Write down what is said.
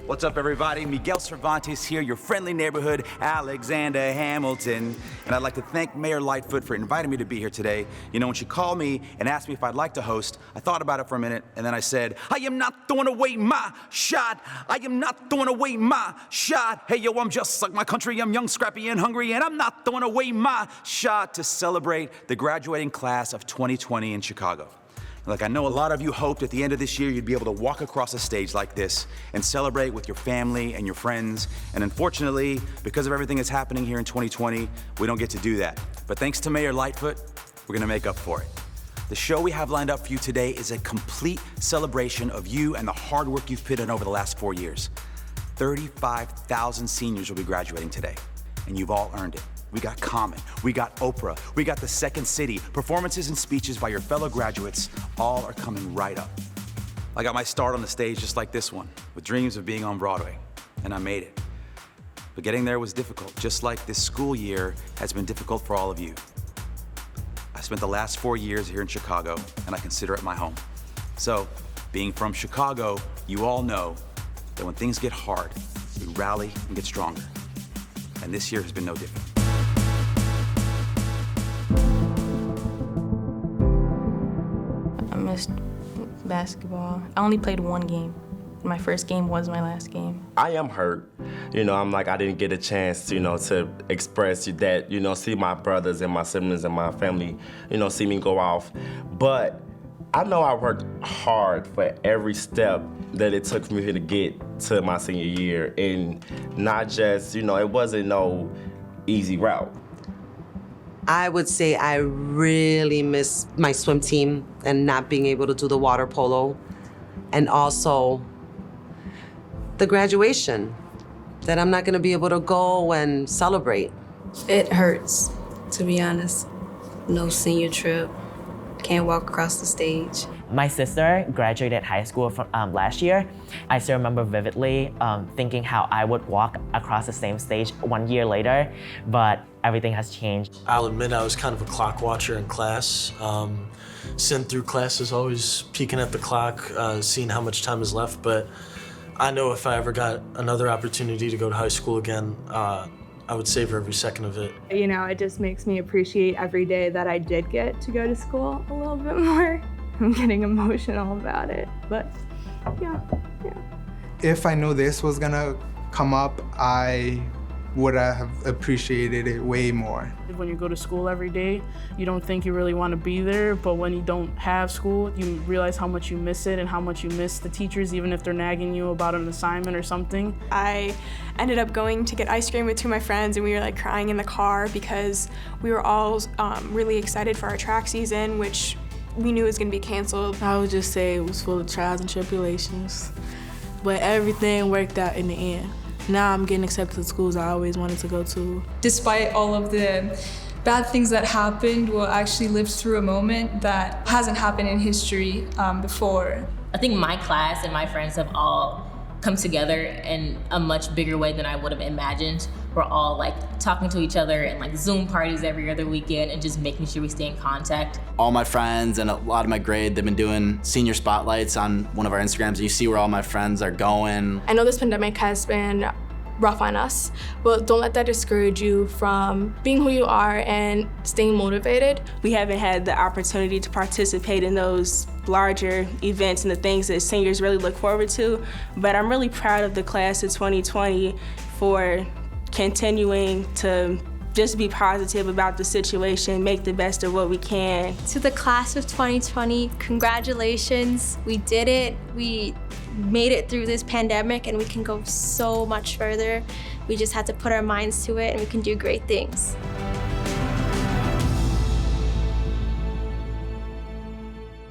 What's up, everybody? Miguel Cervantes here, your friendly neighborhood Alexander Hamilton. And I'd like to thank Mayor Lightfoot for inviting me to be here today. You know, when she called me and asked me if I'd like to host, I thought about it for a minute, and then I said, I am not throwing away my shot. I am not throwing away my shot. Hey, yo, I'm just like my country. I'm young, scrappy, and hungry, and I'm not throwing away my shot to celebrate the graduating class of 2020 in Chicago. Like, I know a lot of you hoped at the end of this year you'd be able to walk across a stage like this and celebrate with your family and your friends. And unfortunately, because of everything that's happening here in 2020, we don't get to do that. But thanks to Mayor Lightfoot, we're gonna make up for it. The show we have lined up for you today is a complete celebration of you and the hard work you've put in over the last 4 years. 35,000 seniors will be graduating today, and you've all earned it. We got Common, we got Oprah, we got The Second City. Performances and speeches by your fellow graduates all are coming right up. I got my start on the stage just like this one, with dreams of being on Broadway, and I made it. But getting there was difficult, just like this school year has been difficult for all of you. I spent the last 4 years here in Chicago, and I consider it my home. So, being from Chicago, you all know that when things get hard, we rally and get stronger. And this year has been no different. I missed basketball. I only played one game. My first game was my last game. I am hurt. You know, I didn't get a chance, to express that, see my brothers and my siblings and my family, see me go off. But I know I worked hard for every step that it took for me to get to my senior year. And not just, it wasn't no easy route. I would say I really miss my swim team and not being able to do the water polo, and also the graduation, that I'm not gonna be able to go and celebrate. It hurts, to be honest. No senior trip, can't walk across the stage. My sister graduated high school from, last year. I still remember vividly thinking how I would walk across the same stage 1 year later, but everything has changed. I'll admit I was kind of a clock watcher in class. Sitting through classes, always peeking at the clock, seeing how much time is left, but I know if I ever got another opportunity to go to high school again, I would savor every second of it. It just makes me appreciate every day that I did get to go to school a little bit more. I'm getting emotional about it, but yeah. If I knew this was gonna come up, I would have appreciated it way more. When you go to school every day, you don't think you really want to be there, but when you don't have school, you realize how much you miss it and how much you miss the teachers, even if they're nagging you about an assignment or something. I ended up going to get ice cream with two of my friends, and we were crying in the car because we were all really excited for our track season, which we knew was gonna be canceled. I would just say it was full of trials and tribulations, but everything worked out in the end. Now I'm getting accepted to schools I always wanted to go to. Despite all of the bad things that happened, we actually lived through a moment that hasn't happened in history before. I think my class and my friends have all come together in a much bigger way than I would have imagined. We're all talking to each other and Zoom parties every other weekend and just making sure we stay in contact. All my friends and a lot of my grade, they've been doing senior spotlights on one of our Instagrams, and you see where all my friends are going. I know this pandemic has been rough on us, but don't let that discourage you from being who you are and staying motivated. We haven't had the opportunity to participate in those larger events and the things that seniors really look forward to, but I'm really proud of the class of 2020 for continuing to just be positive about the situation, make the best of what we can. To the class of 2020, congratulations. We did it. We made it through this pandemic, and we can go so much further. We just had to put our minds to it, and we can do great things.